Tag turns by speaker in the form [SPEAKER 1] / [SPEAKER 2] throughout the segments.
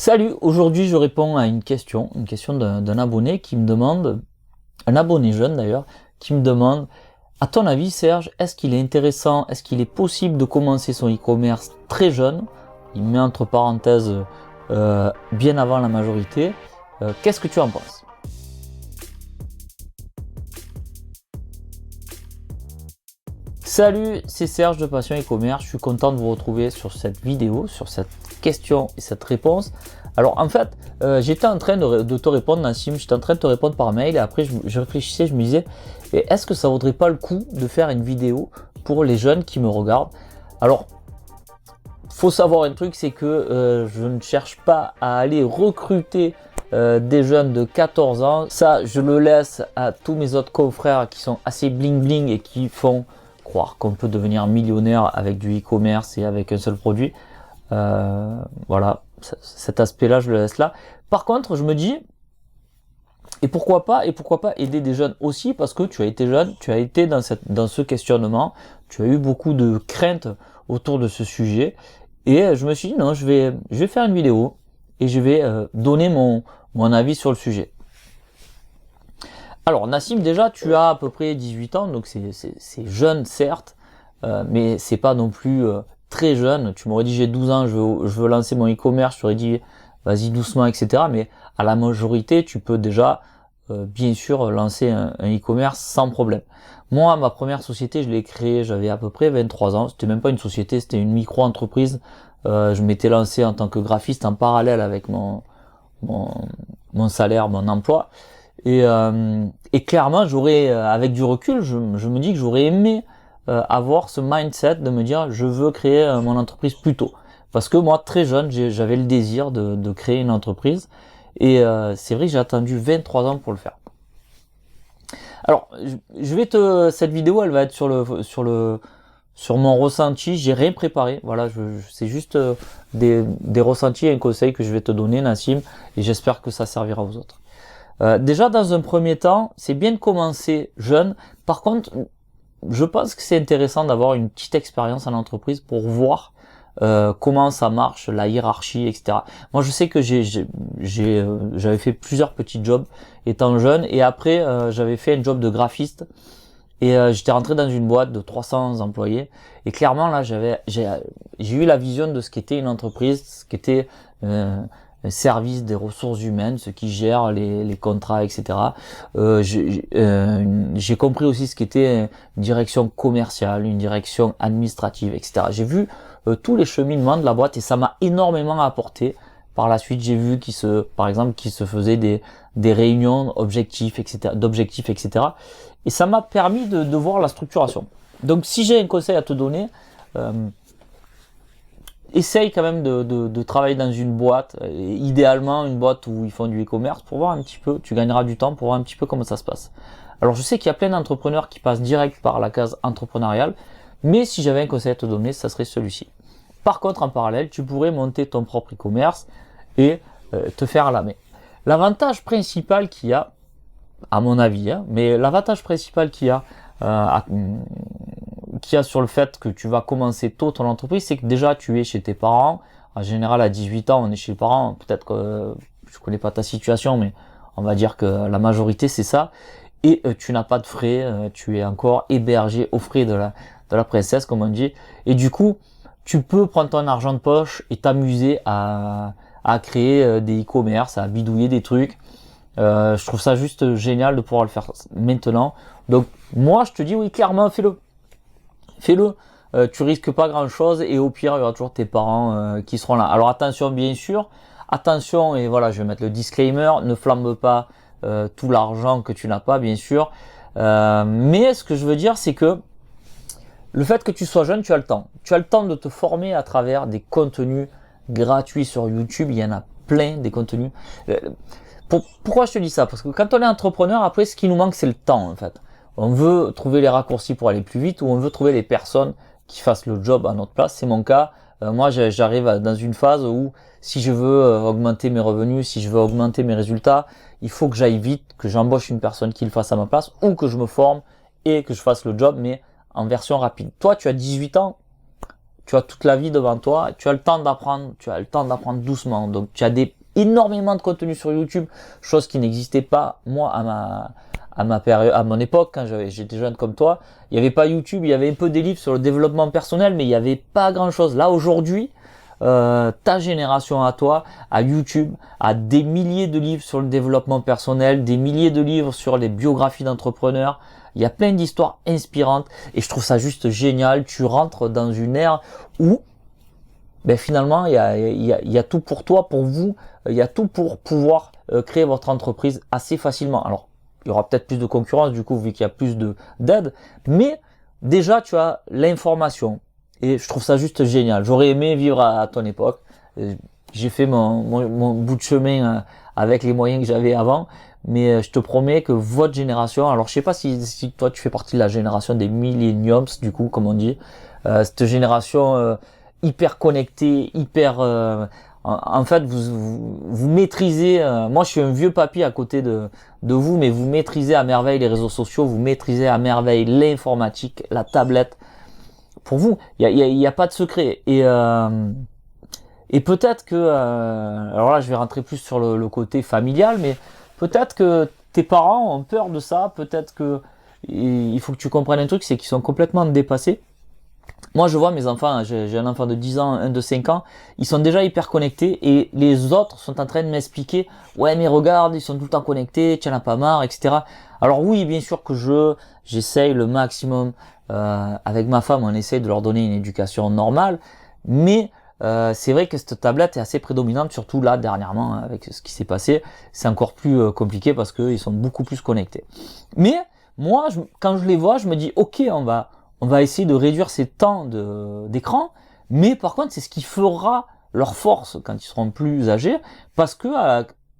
[SPEAKER 1] Salut, aujourd'hui je réponds à une question d'un abonné qui me demande, un abonné jeune d'ailleurs, qui me demande, à ton avis Serge, est-ce qu'il est intéressant, est-ce qu'il est possible de commencer son e-commerce très jeune? Il met entre parenthèses bien avant la majorité. Qu'est-ce que tu en penses? Salut, c'est Serge de Passion e-commerce. Je suis content de vous retrouver sur cette vidéo, sur cette question et cette réponse. Alors en fait, j'étais en train de te répondre, Nassim, j'étais en train de te répondre par mail et après je réfléchissais, je me disais, est-ce que ça vaudrait pas le coup de faire une vidéo pour les jeunes qui me regardent? Alors, faut savoir un truc, c'est que je ne cherche pas à aller recruter des jeunes de 14 ans. Ça, je le laisse à tous mes autres confrères qui sont assez bling bling et qui font croire qu'on peut devenir millionnaire avec du e-commerce et avec un seul produit. Voilà, cet aspect-là, je le laisse là. Par contre, je me dis, et pourquoi pas aider des jeunes aussi, parce que tu as été jeune, tu as été dans ce questionnement, tu as eu beaucoup de craintes autour de ce sujet, et je me suis dit, non, je vais faire une vidéo, et je vais donner mon avis sur le sujet. Alors Nassim, déjà tu as à peu près 18 ans, donc c'est jeune certes, mais c'est pas non plus très jeune. Tu m'aurais dit j'ai 12 ans, je veux lancer mon e-commerce, je t'aurais dit vas-y doucement, etc. Mais à la majorité, tu peux déjà bien sûr lancer un e-commerce sans problème. Moi, ma première société, je l'ai créée, j'avais à peu près 23 ans. C'était même pas une société, c'était une micro-entreprise. Je m'étais lancé en tant que graphiste en parallèle avec mon salaire, mon emploi. Et clairement, j'aurais, avec du recul, je me dis que j'aurais aimé avoir ce mindset de me dire je veux créer mon entreprise plus tôt. Parce que moi, très jeune, j'avais le désir de créer une entreprise. Et c'est vrai que j'ai attendu 23 ans pour le faire. Alors, cette vidéo, elle va être sur mon ressenti. J'ai rien préparé. Voilà, c'est juste des ressentis et un conseil que je vais te donner, Nassim. Et j'espère que ça servira aux autres. Déjà, dans un premier temps, c'est bien de commencer jeune. Par contre, je pense que c'est intéressant d'avoir une petite expérience en entreprise pour voir comment ça marche, la hiérarchie, etc. Moi, je sais que j'avais fait plusieurs petits jobs étant jeune, et après, j'avais fait un job de graphiste, et j'étais rentré dans une boîte de 300 employés, et clairement, là, j'ai eu la vision de ce qu'était une entreprise, ce qu'était un service des ressources humaines, ceux qui gèrent les contrats, etc. J'ai compris aussi ce qu'était une direction commerciale, une direction administrative, etc. J'ai vu tous les cheminements de la boîte et ça m'a énormément apporté. Par la suite, j'ai vu par exemple, qu'il se faisait des réunions d'objectifs, etc. Et ça m'a permis de voir la structuration. Donc, si j'ai un conseil à te donner, essaye quand même de travailler dans une boîte, idéalement une boîte où ils font du e-commerce, pour voir un petit peu, tu gagneras du temps pour voir un petit peu comment ça se passe. Alors je sais qu'il y a plein d'entrepreneurs qui passent direct par la case entrepreneuriale, mais si j'avais un conseil à te donner, ça serait celui-ci. Par contre, en parallèle, tu pourrais monter ton propre e-commerce et te faire la main. L'avantage principal qu'il y a, à mon avis, mais l'avantage principal qu'il y a sur le fait que tu vas commencer tôt ton entreprise, c'est que déjà tu es chez tes parents. En général, à 18 ans, on est chez les parents. Peut-être que je connais pas ta situation, mais on va dire que la majorité c'est ça. Et tu n'as pas de frais, tu es encore hébergé aux frais de la princesse, comme on dit. Et du coup, tu peux prendre ton argent de poche et t'amuser à créer des e-commerce, à bidouiller des trucs. Je trouve ça juste génial de pouvoir le faire maintenant. Donc moi, je te dis oui, clairement, fais-le. Fais-le, tu risques pas grand chose et au pire il y aura toujours tes parents qui seront là. Alors attention, bien sûr, attention, et voilà, je vais mettre le disclaimer, ne flambe pas tout l'argent que tu n'as pas, bien sûr, mais ce que je veux dire, c'est que le fait que tu sois jeune, tu as le temps de te former à travers des contenus gratuits sur YouTube. Il y en a plein, des contenus. Pourquoi je te dis ça? Parce que quand on est entrepreneur, après ce qui nous manque, c'est le temps, en fait. On veut trouver les raccourcis pour aller plus vite, ou on veut trouver les personnes qui fassent le job à notre place. C'est mon cas. Moi, j'arrive dans une phase où si je veux augmenter mes revenus, si je veux augmenter mes résultats, il faut que j'aille vite, que j'embauche une personne qui le fasse à ma place, ou que je me forme et que je fasse le job, mais en version rapide. Toi, tu as 18 ans. tu as toute la vie devant toi, tu as le temps d'apprendre doucement. Donc tu as énormément de contenu sur YouTube, chose qui n'existait pas moi à ma période, à mon époque quand j'étais jeune comme toi. Il n'y avait pas YouTube, il y avait un peu des livres sur le développement personnel, mais il n'y avait pas grand chose. Là aujourd'hui, ta génération à toi, à YouTube, a des milliers de livres sur le développement personnel, des milliers de livres sur les biographies d'entrepreneurs. Il y a plein d'histoires inspirantes et je trouve ça juste génial. Tu rentres dans une ère où finalement il y a tout pour toi, pour vous, il y a tout pour pouvoir créer votre entreprise assez facilement. Alors il y aura peut-être plus de concurrence du coup vu qu'il y a plus d'aide, mais déjà tu as l'information et je trouve ça juste génial. J'aurais aimé vivre à ton époque. J'ai fait mon bout de chemin avec les moyens que j'avais avant. Mais je te promets que votre génération, alors je sais pas si toi tu fais partie de la génération des millennials du coup comme on dit, cette génération hyper connectée, hyper en fait vous maîtrisez, moi je suis un vieux papy à côté de vous, mais vous maîtrisez à merveille les réseaux sociaux, vous maîtrisez à merveille l'informatique, la tablette. Pour vous, il y a pas de secret et peut-être que alors là je vais rentrer plus sur le côté familial, mais peut-être que tes parents ont peur de ça, peut-être que il faut que tu comprennes un truc, c'est qu'ils sont complètement dépassés. Moi je vois mes enfants, j'ai un enfant de 10 ans, un de 5 ans, ils sont déjà hyper connectés et les autres sont en train de m'expliquer « Ouais mais regarde, ils sont tout le temps connectés, tu n'en as pas marre, etc. » Alors oui, bien sûr que j'essaye le maximum, avec ma femme on essaye de leur donner une éducation normale, mais c'est vrai que cette tablette est assez prédominante, surtout là dernièrement avec ce qui s'est passé, c'est encore plus compliqué parce qu'ils sont beaucoup plus connectés. Mais moi, quand je les vois, je me dis ok, on va essayer de réduire ces temps d'écran, mais par contre c'est ce qui fera leur force quand ils seront plus âgés, parce que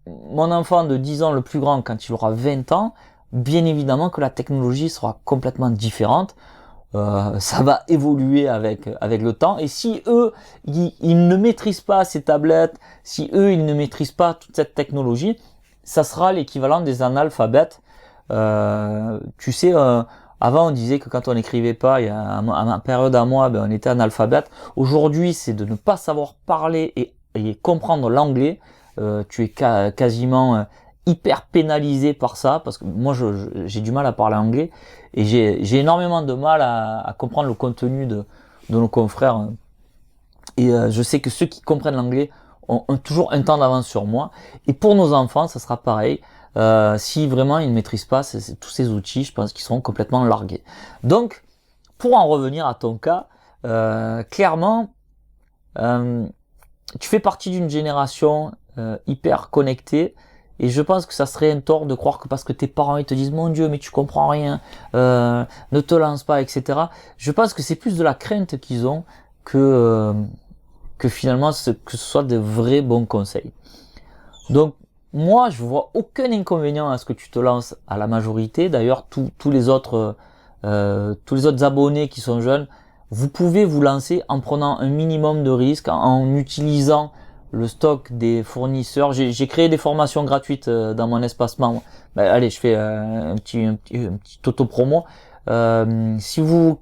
[SPEAKER 1] mon enfant de 10 ans, le plus grand, quand il aura 20 ans, bien évidemment que la technologie sera complètement différente. Ça va évoluer avec le temps, et si eux ils ne maîtrisent pas ces tablettes, si eux ils ne maîtrisent pas toute cette technologie, ça sera l'équivalent des analphabètes. Tu sais, avant on disait que quand on n'écrivait pas, il y a à ma période à moi, on était analphabète. Aujourd'hui c'est de ne pas savoir parler et comprendre l'anglais. Tu es quasiment hyper pénalisé par ça, parce que moi j'ai du mal à parler anglais et j'ai énormément de mal à comprendre le contenu de nos confrères, et je sais que ceux qui comprennent l'anglais ont toujours un temps d'avance sur moi, et pour nos enfants ça sera pareil. Si vraiment ils ne maîtrisent pas tous ces outils, je pense qu'ils seront complètement largués. Donc pour en revenir à ton cas, clairement tu fais partie d'une génération hyper connectée, et je pense que ça serait un tort de croire que parce que tes parents ils te disent mon Dieu mais tu comprends rien, ne te lance pas, etc. Je pense que c'est plus de la crainte qu'ils ont que finalement que ce soit de vrais bons conseils. Donc moi je vois aucun inconvénient à ce que tu te lances à la majorité. D'ailleurs tous les autres abonnés qui sont jeunes, vous pouvez vous lancer en prenant un minimum de risques, en utilisant le stock des fournisseurs. J'ai créé des formations gratuites dans mon espace membre. Allez, je fais un petit auto-promo. Si vous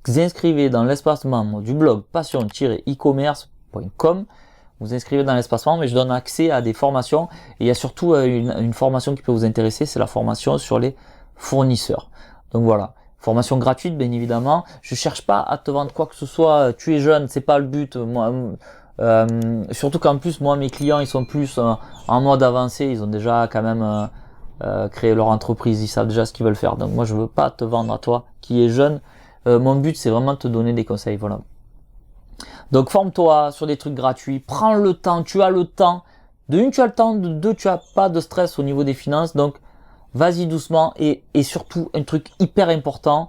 [SPEAKER 1] inscrivez dans l'espace membre du blog passion-e-commerce.com, vous inscrivez dans l'espace membre et je donne accès à des formations. Et il y a surtout une formation qui peut vous intéresser, c'est la formation sur les fournisseurs. Donc voilà. Formation gratuite, bien évidemment. Je cherche pas à te vendre quoi que ce soit. Tu es jeune, c'est pas le but. Moi, surtout qu'en plus, moi, mes clients, ils sont plus en mode avancé. Ils ont déjà quand même créé leur entreprise. Ils savent déjà ce qu'ils veulent faire. Donc moi, je veux pas te vendre à toi qui es jeune. Mon but, c'est vraiment de te donner des conseils. Voilà. Donc forme-toi sur des trucs gratuits. Prends le temps. Tu as le temps. De une, tu as le temps. De deux, tu as pas de stress au niveau des finances. Donc vas-y doucement, et surtout un truc hyper important,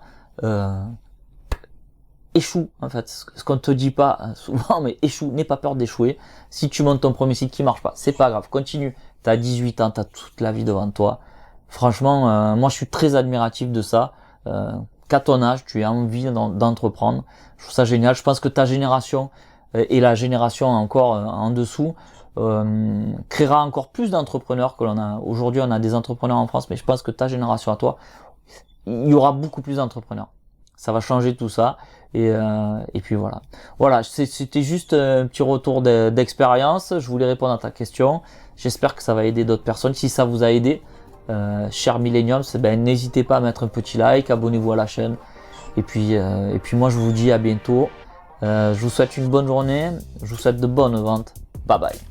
[SPEAKER 1] échoue en fait, ce qu'on te dit pas souvent, mais échoue, n'aie pas peur d'échouer. Si tu montes ton premier site qui marche pas, c'est pas grave, continue, t'as 18 ans, t'as toute la vie devant toi. Franchement, moi je suis très admiratif de ça, qu'à ton âge tu as envie d'entreprendre. Je trouve ça génial. Je pense que ta génération et la génération encore en dessous créera encore plus d'entrepreneurs que l'on a aujourd'hui. On a des entrepreneurs en France, mais je pense que ta génération à toi, il y aura beaucoup plus d'entrepreneurs. ça va changer tout ça. Et puis voilà. Voilà, c'était juste un petit retour d'expérience. Je voulais répondre à ta question. J'espère que ça va aider d'autres personnes. Si ça vous a aidé, cher Millennium, ben, n'hésitez pas à mettre un petit like, abonnez-vous à la chaîne. Et puis moi, je vous dis à bientôt. Je vous souhaite une bonne journée. Je vous souhaite de bonnes ventes. Bye bye.